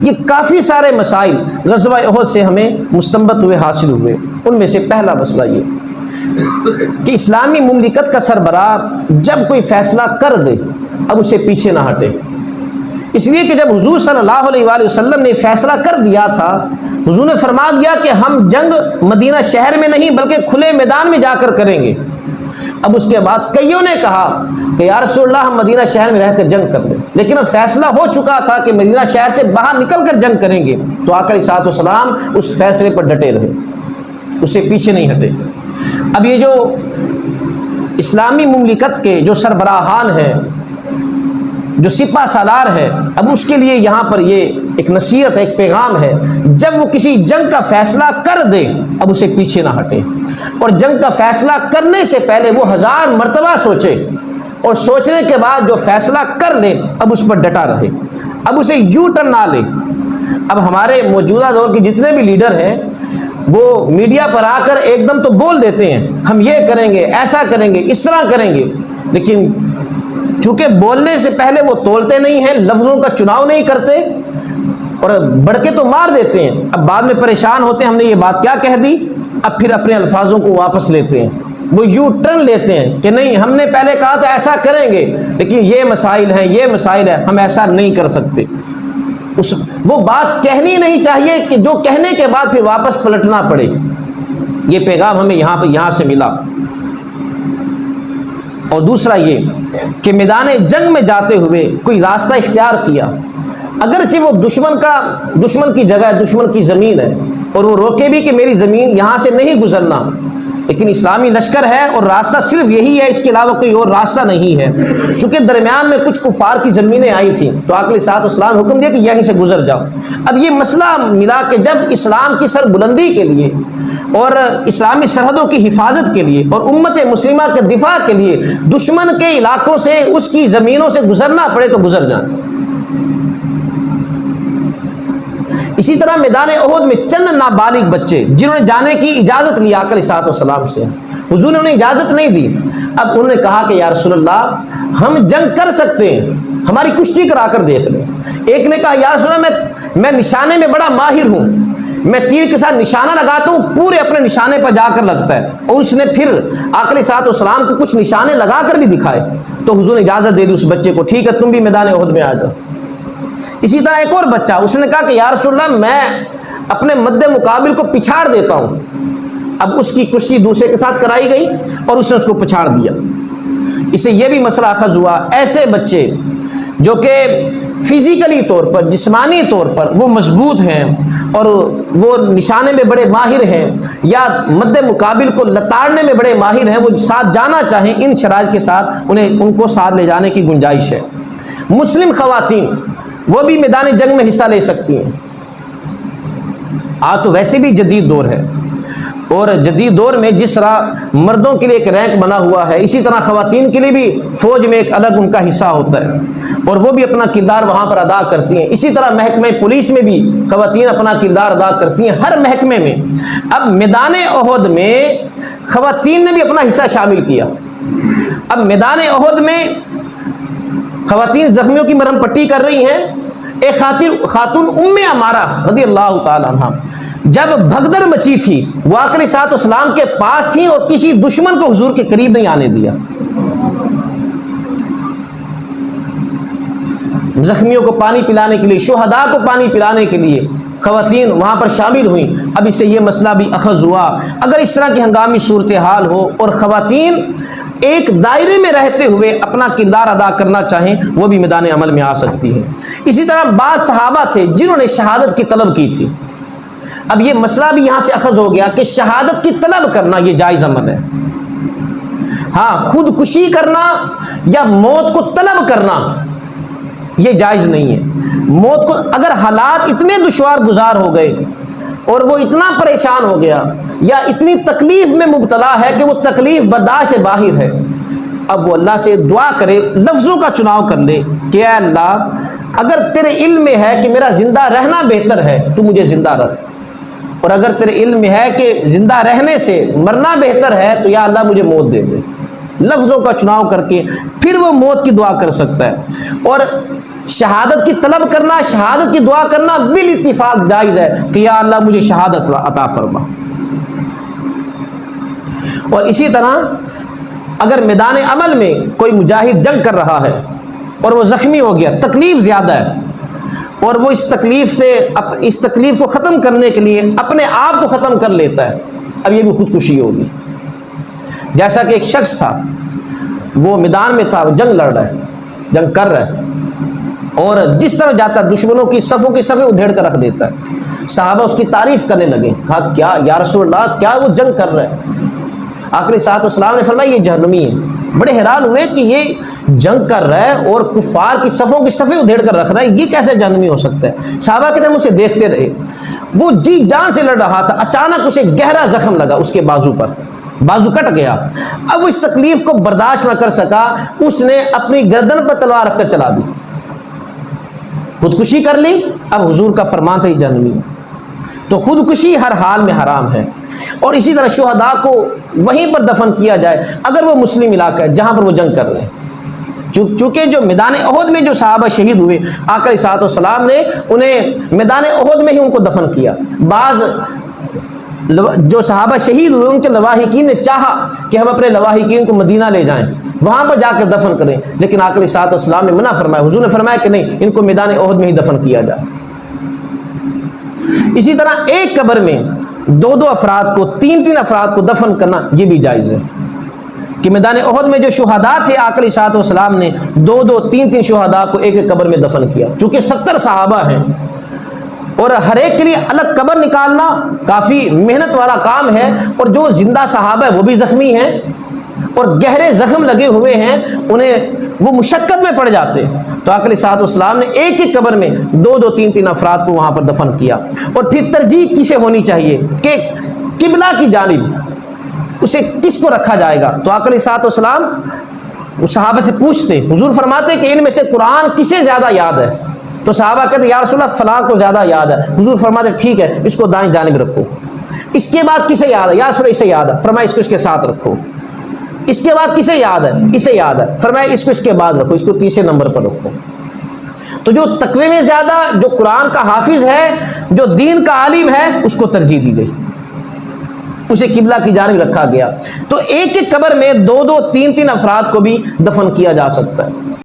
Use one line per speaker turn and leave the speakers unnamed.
یہ کافی سارے مسائل غزوہ احد سے ہمیں مستنبط ہوئے حاصل ہوئے۔ ان میں سے پہلا مسئلہ یہ کہ اسلامی مملکت کا سربراہ جب کوئی فیصلہ کر دے اب اسے پیچھے نہ ہٹے، اس لیے کہ جب حضور صلی اللہ علیہ وآلہ وسلم نے فیصلہ کر دیا تھا، حضور نے فرما دیا کہ ہم جنگ مدینہ شہر میں نہیں بلکہ کھلے میدان میں جا کر کریں گے۔ اب اس کے بعد کئیوں نے کہا کہ یا رسول اللہ ہم مدینہ شہر میں رہ کر جنگ کر لیں، لیکن اب فیصلہ ہو چکا تھا کہ مدینہ شہر سے باہر نکل کر جنگ کریں گے، تو آقا علیہ الصلوۃ والسلام اس فیصلے پر ڈٹے رہے، اسے پیچھے نہیں ہٹے۔ اب یہ جو اسلامی مملکت کے جو سربراہان ہیں، جو سپہ سالار ہے، اب اس کے لیے یہاں پر یہ ایک نصیحت ہے، ایک پیغام ہے، جب وہ کسی جنگ کا فیصلہ کر دے اب اسے پیچھے نہ ہٹے، اور جنگ کا فیصلہ کرنے سے پہلے وہ 1000 مرتبہ سوچے، اور سوچنے کے بعد جو فیصلہ کر لے اب اس پر ڈٹا رہے، اب اسے یو ٹرن نہ لے۔ اب ہمارے موجودہ دور کے جتنے بھی لیڈر ہیں وہ میڈیا پر آ کر ایک دم تو بول دیتے ہیں ہم یہ کریں گے، ایسا کریں گے، اس طرح کریں گے، لیکن چونکہ بولنے سے پہلے وہ تولتے نہیں ہیں، لفظوں کا چناؤ نہیں کرتے، اور بڑھ کے تو مار دیتے ہیں، اب بعد میں پریشان ہوتے ہیں ہم نے یہ بات کیا کہہ دی، اب پھر اپنے الفاظوں کو واپس لیتے ہیں، وہ یو ٹرن لیتے ہیں کہ نہیں ہم نے پہلے کہا تھا ایسا کریں گے، لیکن یہ مسائل ہیں، یہ مسائل ہیں، ہم ایسا نہیں کر سکتے۔ وہ بات کہنی نہیں چاہیے کہ جو کہنے کے بعد پھر واپس پلٹنا پڑے۔ یہ پیغام ہمیں یہاں سے ملا۔ اور دوسرا یہ کہ میدان جنگ میں جاتے ہوئے کوئی راستہ اختیار کیا، اگرچہ وہ دشمن کی جگہ، دشمن کی زمین ہے، اور وہ روکے بھی کہ میری زمین یہاں سے نہیں گزرنا، لیکن اسلامی لشکر ہے اور راستہ صرف یہی ہے، اس کے علاوہ کوئی اور راستہ نہیں ہے۔ چونکہ درمیان میں کچھ کفار کی زمینیں آئی تھیں تو آقا علیہ الصلوۃ والسلام حکم دیا کہ یہیں سے گزر جاؤ۔ اب یہ مسئلہ ملا کہ جب اسلام کی سر بلندی کے لیے اور اسلامی سرحدوں کی حفاظت کے لیے اور امت مسلمہ کے دفاع کے لیے دشمن کے علاقوں سے، اس کی زمینوں سے گزرنا پڑے تو گزر جائیں۔ اسی طرح میدان احد میں چند نابالغ بچے جنہوں نے جانے کی اجازت لی آقا علیہ الصلوۃ والسلام سے، حضور نے انہیں اجازت نہیں دی، اب انہوں نے کہا کہ یا رسول اللہ ہم جنگ کر سکتے ہیں، ہماری کشتی کرا کر دیکھ لیں۔ ایک نے کہا یا رسول اللہ میں نشانے میں بڑا ماہر ہوں، میں تیر کے ساتھ نشانہ لگاتا ہوں، پورے اپنے نشانے پر جا کر لگتا ہے، اور اس نے پھر آقا علیہ الصلوۃ والسلام کو کچھ نشانے لگا کر بھی دکھائے، تو حضور نے اجازت دے دی اس بچے کو، ٹھیک ہے تم بھی میدان احد میں آ جاؤ۔ اسی طرح ایک اور بچہ، اس نے کہا کہ یا رسول اللہ میں اپنے مد مقابل کو پچھاڑ دیتا ہوں، اب اس کی کشتی دوسرے کے ساتھ کرائی گئی اور اس نے اس کو پچھاڑ دیا۔ اسے یہ بھی مسئلہ اخذ ہوا، ایسے بچے جو کہ فزیکلی طور پر، جسمانی طور پر وہ مضبوط ہیں اور وہ نشانے میں بڑے ماہر ہیں یا مد مقابل کو لتاڑنے میں بڑے ماہر ہیں، وہ ساتھ جانا چاہیں، ان شرائط کے ساتھ ان کو ساتھ لے جانے کی گنجائش ہے۔ مسلم خواتین وہ بھی میدان جنگ میں حصہ لے سکتی ہیں۔ آج تو ویسے بھی جدید دور ہے، اور جدید دور میں جس طرح مردوں کے لیے ایک رینک بنا ہوا ہے، اسی طرح خواتین کے لیے بھی فوج میں ایک الگ ان کا حصہ ہوتا ہے، اور وہ بھی اپنا کردار وہاں پر ادا کرتی ہیں۔ اسی طرح محکمہ پولیس میں بھی خواتین اپنا کردار ادا کرتی ہیں، ہر محکمے میں۔ اب میدان احد میں خواتین نے بھی اپنا حصہ شامل کیا۔ اب میدان احد میں خواتین زخمیوں کی مرہم پٹی کر رہی ہیں۔ ایک خاتون ام عمارہ رضی اللہ تعالی عنہ جب بھگدڑ مچی تھی، وہ آقا علیہ الصلوۃ والسلام کے پاس تھی اور کسی دشمن کو حضور کے قریب نہیں آنے دیا۔ زخمیوں کو پانی پلانے کے لیے، شہداء کو پانی پلانے کے لیے خواتین وہاں پر شامل ہوئیں۔ اب اس سے یہ مسئلہ بھی اخذ ہوا، اگر اس طرح کی ہنگامی صورتحال ہو اور خواتین ایک دائرے میں رہتے ہوئے اپنا کردار ادا کرنا چاہیں، وہ بھی میدان عمل میں آ سکتی ہے۔ اسی طرح بعض صحابہ تھے جنہوں نے شہادت کی طلب کی تھی۔ اب یہ مسئلہ بھی یہاں سے اخذ ہو گیا کہ شہادت کی طلب کرنا یہ جائز عمل ہے۔ ہاں، خودکشی کرنا یا موت کو طلب کرنا یہ جائز نہیں ہے۔ موت کو اگر حالات اتنے دشوار گزار ہو گئے اور وہ اتنا پریشان ہو گیا یا اتنی تکلیف میں مبتلا ہے کہ وہ تکلیف برداشت سے باہر ہے، اب وہ اللہ سے دعا کرے، لفظوں کا چناؤ کر لے کہ اے اللہ اگر تیرے علم میں ہے کہ میرا زندہ رہنا بہتر ہے تو مجھے زندہ رکھ، اور اگر تیرے علم میں ہے کہ زندہ رہنے سے مرنا بہتر ہے تو یا اللہ مجھے موت دے دے۔ لفظوں کا چناؤ کر کے پھر وہ موت کی دعا کر سکتا ہے۔ اور شہادت کی طلب کرنا، شہادت کی دعا کرنا بالاتفاق جائز ہے کہ یا اللہ مجھے شہادت عطا فرما۔ اور اسی طرح اگر میدان عمل میں کوئی مجاہد جنگ کر رہا ہے اور وہ زخمی ہو گیا، تکلیف زیادہ ہے، اور وہ اس تکلیف کو ختم کرنے کے لیے اپنے آپ کو ختم کر لیتا ہے، اب یہ بھی خودکشی ہوگی۔ جیسا کہ ایک شخص تھا، وہ میدان میں تھا، وہ جنگ لڑ رہا ہے، جنگ کر رہا ہے، اور جس طرح جاتا ہے دشمنوں کی صفوں کی صفیں ادھیڑ کر رکھ دیتا ہے۔ صحابہ اس کی تعریف کرنے لگے، کہا کیا یا رسول اللہ، کیا وہ جنگ کر رہا ہے؟ آقا علیہ الصلوۃ والسلام نے فرمایا یہ جہنمی ہے۔ بڑے حیران ہوئے کہ یہ جنگ کر رہا ہے اور کفار کی صفوں کی صفیں ادھیڑ کر رکھ رہا ہے، یہ کیسے جہنمی ہو سکتا ہے؟ صحابہ کہتے ہیں ہم اسے دیکھتے رہے، وہ جی جان سے لڑ رہا تھا، اچانک اسے گہرا زخم لگا اس کے بازو پر، بازو کٹ گیا۔ اب وہ اس تکلیف کو برداشت نہ کر سکا، اس نے اپنی گردن پر تلوار رکھ کر چلا دی، خودکشی کر لی۔ اب حضور کا فرمان تھا یہ جہنمی ہے۔ تو خودکشی ہر حال میں حرام ہے۔ اور اسی طرح شہداء کو وہیں پر دفن کیا جائے اگر وہ مسلم علاقہ ہے جہاں پر وہ جنگ کر رہے ہیں، چونکہ جو میدان احد میں جو صحابہ شہید ہوئے، آقا علیہ الصلوۃ والسلام نے انہیں میدان احد میں ہی ان کو دفن کیا۔ بعض جو صحابہ شہید ہوئے ان کے لواحقین نے چاہا کہ ہم اپنے لواحقین کو مدینہ لے جائیں، وہاں پر جا کر دفن کریں، لیکن آقا علیہ الصلوۃ والسلام نے منع فرمایا، حضور نے فرمایا کہ نہیں، ان کو میدان احد میں ہی دفن کیا جائے۔ اسی طرح ایک قبر میں دو دو افراد کو، تین تین افراد کو دفن کرنا یہ بھی جائز ہے، کہ میدان احد میں جو شہداء تھے آقا علیہ الصلوۃ والسلام نے دو دو تین تین شہداء کو ایک ایک قبر میں دفن کیا، چونکہ 70 صحابہ ہیں اور ہر ایک کے لیے الگ قبر نکالنا کافی محنت والا کام ہے، اور جو زندہ صحابہ ہیں وہ بھی زخمی ہیں اور گہرے زخم لگے ہوئے ہیں، انہیں وہ مشقت میں پڑ جاتے ہیں۔ تو آقا علیہ الصلوۃ والسلام نے ایک ایک قبر میں دو دو تین تین افراد کو وہاں پر دفن کیا۔ اور پھر ترجیح کسے ہونی چاہیے کہ قبلہ کی جانب اسے کس کو رکھا جائے گا؟ تو آقا علیہ الصلوۃ والسلام صحابہ سے پوچھتے، حضور فرماتے کہ ان میں سے قرآن کسے زیادہ یاد ہے؟ تو صحابہ کہتے یا رسول اللہ فلاں کو زیادہ یاد ہے۔ حضور فرماتے ٹھیک ہے، اس کو دائیں جانب رکھو۔ اس کے بعد کسے یاد ہے؟ یا رسول اللہ اسے یاد ہے، فرمایا اس کو اس کے ساتھ رکھو۔ اس کے بعد کسے یاد ہے؟ اسے یاد ہے، فرمایا اس کو اس کے بعد رکھو، اس کو تیسرے نمبر پر رکھو۔ تو جو تقوی میں زیادہ، جو قرآن کا حافظ ہے، جو دین کا عالم ہے، اس کو ترجیح دی گئی، اسے قبلہ کی جانب رکھا گیا۔ تو ایک ایک قبر میں دو دو تین تین افراد کو بھی دفن کیا جا سکتا ہے۔